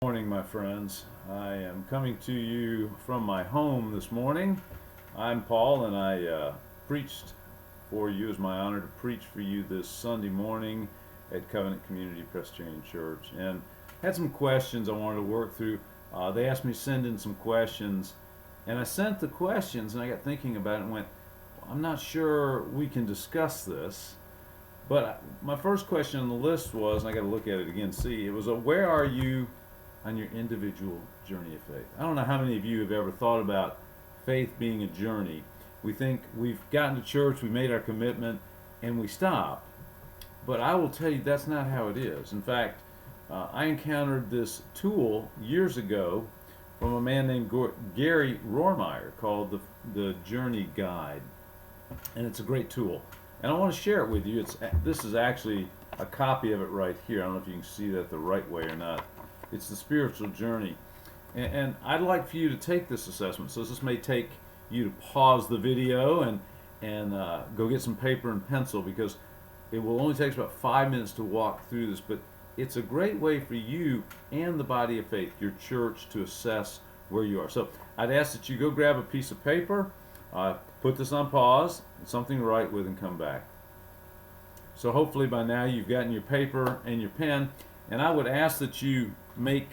Morning, my friends. I am coming to you from my home this morning. I'm Paul, and I preached for you. It's my honor to preach for you this Sunday morning at Covenant Community Presbyterian Church. And had some questions I wanted to work through. They asked me to send in some questions, and I sent the questions, and I got thinking about it and went, I'm not sure we can discuss this. But my first question on the list was, and I got to look at it again, see, it was where are you on your individual journey of faith? I don't know how many of you have ever thought about faith being a journey. We think we've gotten to church, we made our commitment, and we stop. But I will tell you that's not how it is. In fact, I encountered this tool years ago from a man named Gary Rohrmeyer called the Journey Guide. And it's a great tool. And I want to share it with you. This is actually a copy of it right here. I don't know if you can see that the right way or not. It's the spiritual journey. And I'd like for you to take this assessment. So this may take you to pause the video and go get some paper and pencil, because it will only take about 5 minutes to walk through this. But it's a great way for you and the body of faith, your church, to assess where you are. So I'd ask that you go grab a piece of paper, put this on pause, something to write with, and come back. So hopefully by now you've gotten your paper and your pen, and I would ask that you make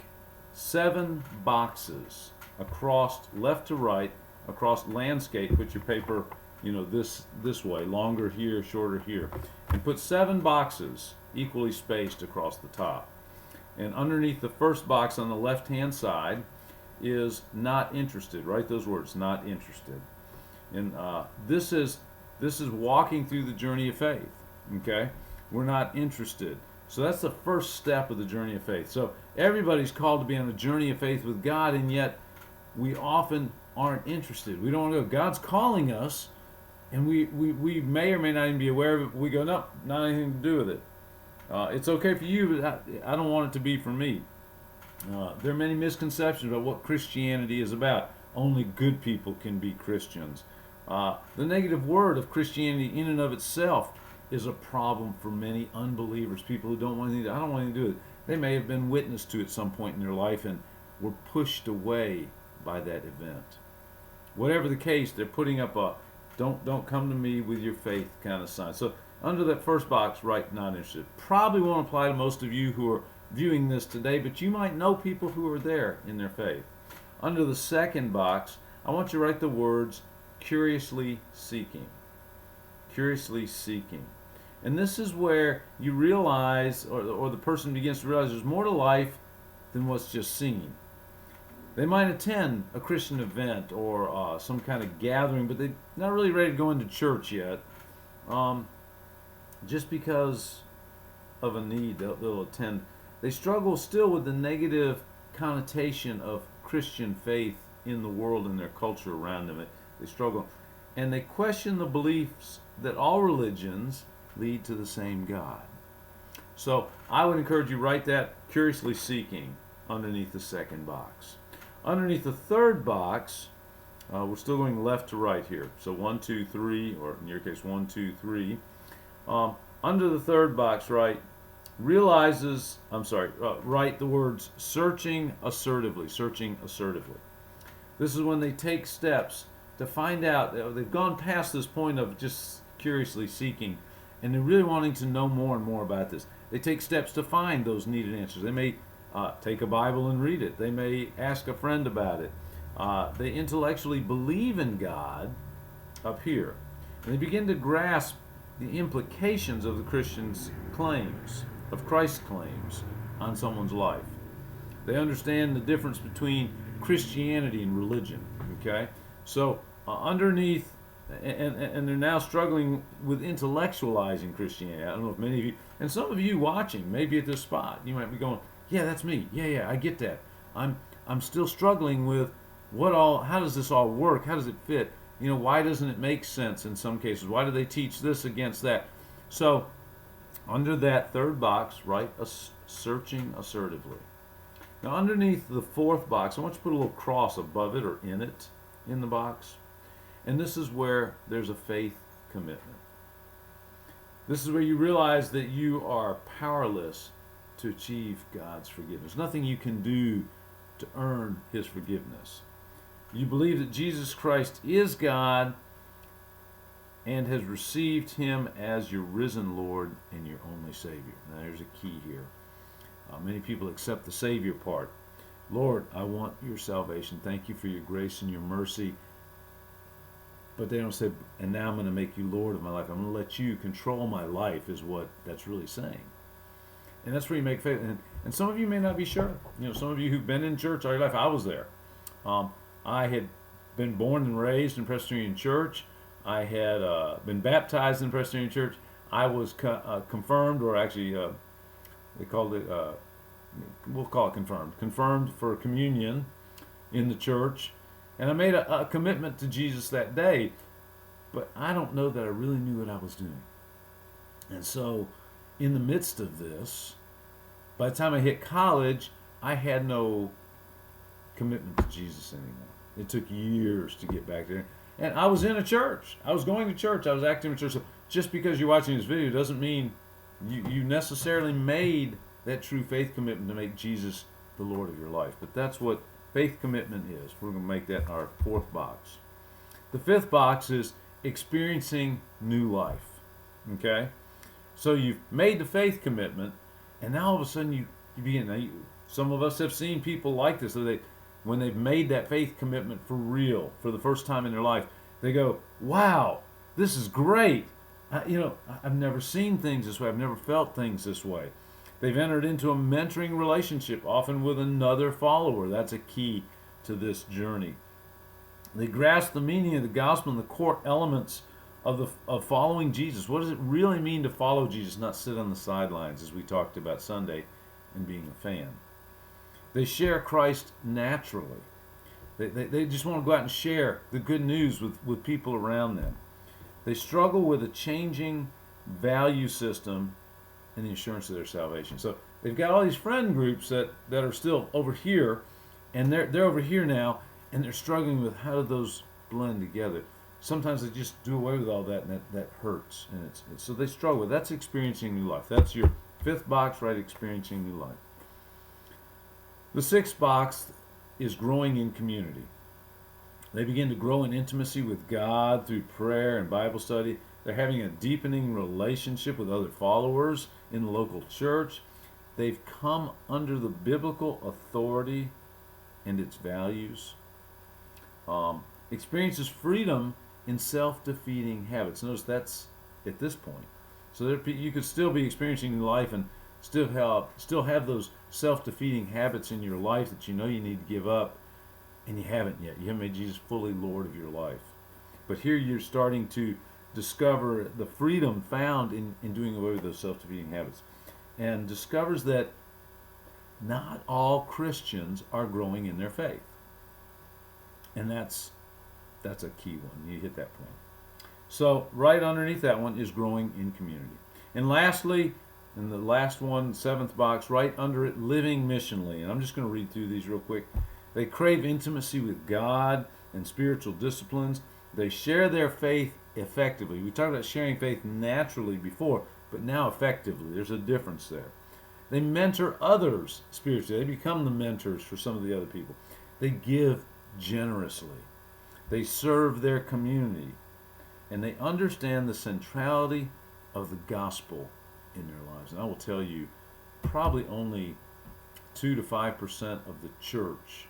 7 boxes across left to right, across landscape. Put your paper, this way, longer here, shorter here, and put 7 boxes equally spaced across the top. And underneath the first box on the left-hand side is not interested. Write those words, not interested. And this is walking through the journey of faith. Okay, we're not interested. So that's the first step of the journey of faith. So everybody's called to be on a journey of faith with God, and yet we often aren't interested. We don't want to go. God's calling us, and we may or may not even be aware of it. But we go, no, not anything to do with it. It's okay for you, but I don't want it to be for me. There are many misconceptions about what Christianity is about. Only good people can be Christians. The negative word of Christianity in and of itself is a problem for many unbelievers, people who don't want anything to, I don't want anything to do with it. They may have been witness to at some point in their life and were pushed away by that event. Whatever the case, they're putting up a don't come to me with your faith kind of sign. So under that first box, write not interested. Probably won't apply to most of you who are viewing this today, but you might know people who are there in their faith. Under the second box, I want you to write the words curiously seeking. Curiously seeking. And this is where you realize, or the person begins to realize, there's more to life than what's just seen. They might attend a Christian event or some kind of gathering, but they're not really ready to go into church yet. Just because of a need, they'll attend. They struggle still with the negative connotation of Christian faith in the world and their culture around them. They struggle. And they question the beliefs that all religions lead to the same God. So I would encourage you to write that curiously seeking underneath the second box. Underneath the third box, we're still going left to right here. So 1, 2, 3, or in your case 1, 2, 3. Under the third box, write write the words searching assertively. Searching assertively. This is when they take steps to find out. They've gone past this point of just curiously seeking, and they're really wanting to know more and more about this. They take steps to find those needed answers. They may take a Bible and read it. They may ask a friend about it. They intellectually believe in God up here, and they begin to grasp the implications of the Christian's claims, of Christ's claims on someone's life. They understand the difference between Christianity and religion. Okay, so underneath, and they're now struggling with intellectualizing Christianity. I don't know if many of you, and some of you watching, maybe at this spot, you might be going, "Yeah, that's me. Yeah, I get that. I'm still struggling with how does this all work? How does it fit? Why doesn't it make sense in some cases? Why do they teach this against that?" So under that third box, write searching assertively. Now underneath the fourth box, I want you to put a little cross above it or in it, in the box. And this is where there's a faith commitment. This is where you realize that you are powerless to achieve God's forgiveness. Nothing you can do to earn his forgiveness. You believe that Jesus Christ is God and has received him as your risen Lord and your only Savior. Now there's a key here. Many people accept the Savior part. Lord, I want your salvation. Thank you for your grace and your mercy. But they don't say, and now I'm going to make you Lord of my life. I'm going to let you control my life, is what that's really saying. And that's where you make faith. And some of you may not be sure. Some of you who've been in church all your life, I was there. I had been born and raised in Presbyterian church. I had been baptized in Presbyterian church. I was confirmed, or actually they called it, we'll call it confirmed for communion in the church. And I made a commitment to Jesus that day, but I don't know that I really knew what I was doing. And so in the midst of this, by the time I hit college, I had no commitment to Jesus anymore. It took years to get back there. And I was in a church. I was going to church. I was active in church. So just because you're watching this video doesn't mean you necessarily made that true faith commitment to make Jesus the Lord of your life. But that's what faith commitment is. We're going to make that our fourth box. The fifth box is experiencing new life. Okay? So you've made the faith commitment, and now all of a sudden you begin. Now some of us have seen people like this. So when they've made that faith commitment for real, for the first time in their life, they go, wow, this is great. I've never seen things this way. I've never felt things this way. They've entered into a mentoring relationship, often with another follower. That's a key to this journey. They grasp the meaning of the gospel and the core elements of following Jesus. What does it really mean to follow Jesus, not sit on the sidelines, as we talked about Sunday, and being a fan? They share Christ naturally. They just want to go out and share the good news with people around them. They struggle with a changing value system and the assurance of their salvation. So they've got all these friend groups that are still over here, and they're over here now, and they're struggling with how do those blend together. Sometimes they just do away with all that, and that hurts. And so they struggle. That's experiencing new life. That's your fifth box, right? Experiencing new life. The sixth box is growing in community. They begin to grow in intimacy with God through prayer and Bible study. They're having a deepening relationship with other followers in the local church. They've come under the biblical authority and its values. Experiences freedom in self-defeating habits. Notice that's at this point. So you could still be experiencing life and still have those self-defeating habits in your life that you know you need to give up, and you haven't yet. You haven't made Jesus fully Lord of your life. But here you're starting to discover the freedom found in doing away with those self-defeating habits, and discovers that not all Christians are growing in their faith. And that's a key one. You hit that point. So right underneath that one is growing in community. And lastly, in the last one, seventh box, right under it, living missionally. And I'm just going to read through these real quick. They crave intimacy with God and spiritual disciplines. They share their faith effectively. We talked about sharing faith naturally before, but now effectively. There's a difference there. They mentor others spiritually. They become the mentors for some of the other people. They give generously. They serve their community. And they understand the centrality of the gospel in their lives. And I will tell you, probably only 2 to 5% of the church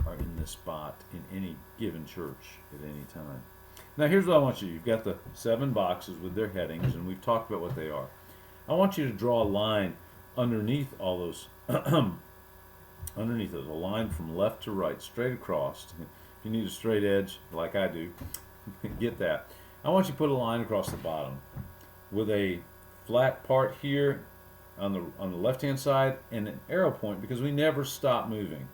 are in this spot in any given church at any time. Now here's what I want you to do. You've got the 7 boxes with their headings, and we've talked about what they are. I want you to draw a line underneath all those, underneath those, a line from left to right, straight across. If you need a straight edge, like I do, get that. I want you to put a line across the bottom with a flat part here on the left-hand side and an arrow point, because we never stop moving.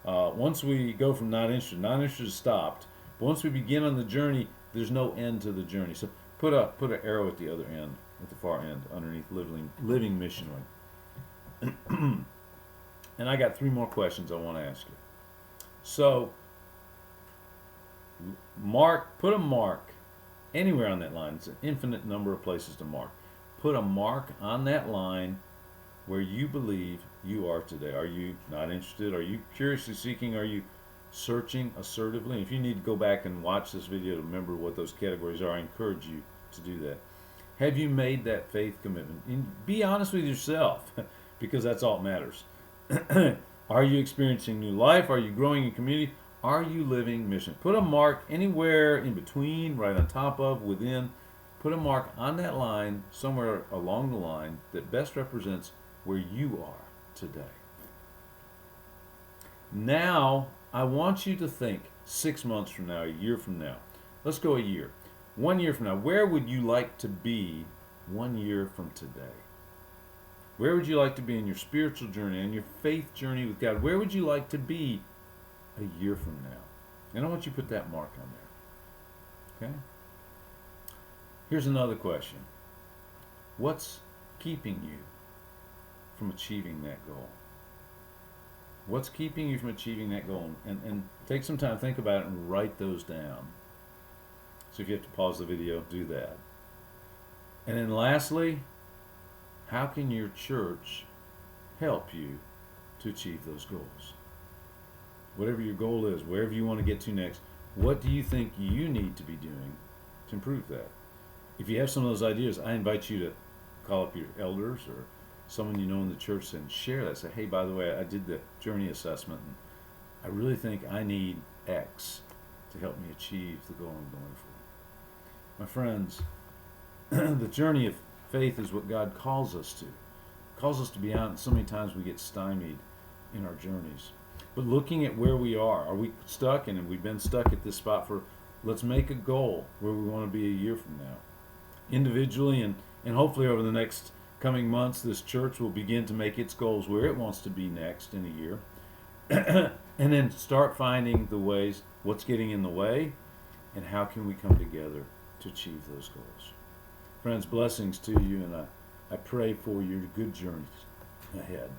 Once we go from not interested is stopped. But once we begin on the journey, there's no end to the journey. So put an arrow at the other end, at the far end, underneath living missionally. And I got 3 more questions I want to ask you. So put a mark anywhere on that line. It's an infinite number of places to mark. Put a mark on that line where you believe you are today? Are you not interested? Are you curiously seeking? Are you searching assertively? If you need to go back and watch this video to remember what those categories are, I encourage you to do that. Have you made that faith commitment? And be honest with yourself, because that's all that matters. Are you experiencing new life? Are you growing in community? Are you living mission? Put a mark anywhere in between, right on top of, within. Put a mark on that line, somewhere along the line, that best represents where you are today. Now, I want you to think 6 months from now, a year from now. Let's go a year. 1 year from now, where would you like to be 1 year from today? Where would you like to be in your spiritual journey and your faith journey with God? Where would you like to be a year from now? And I want you to put that mark on there. Okay? Here's another question. What's keeping you from achieving that goal? What's keeping you from achieving that goal? And take some time, think about it, and write those down. So if you have to pause the video, do that. And then lastly, how can your church help you to achieve those goals? Whatever your goal is, wherever you want to get to next, what do you think you need to be doing to improve that? If you have some of those ideas, I invite you to call up your elders or someone you know in the church and share that. Say, hey, by the way, I did the journey assessment, and I really think I need X to help me achieve the goal I'm going for. My friends, the journey of faith is what God calls us to. Calls us to be on. So many times we get stymied in our journeys. But looking at where we are we stuck? And we've been stuck at this spot for, let's make a goal where we want to be a year from now. Individually and hopefully over the next coming months, this church will begin to make its goals where it wants to be next in a year. And then start finding the ways, what's getting in the way, and how can we come together to achieve those goals. Friends, blessings to you, and I pray for your good journeys ahead.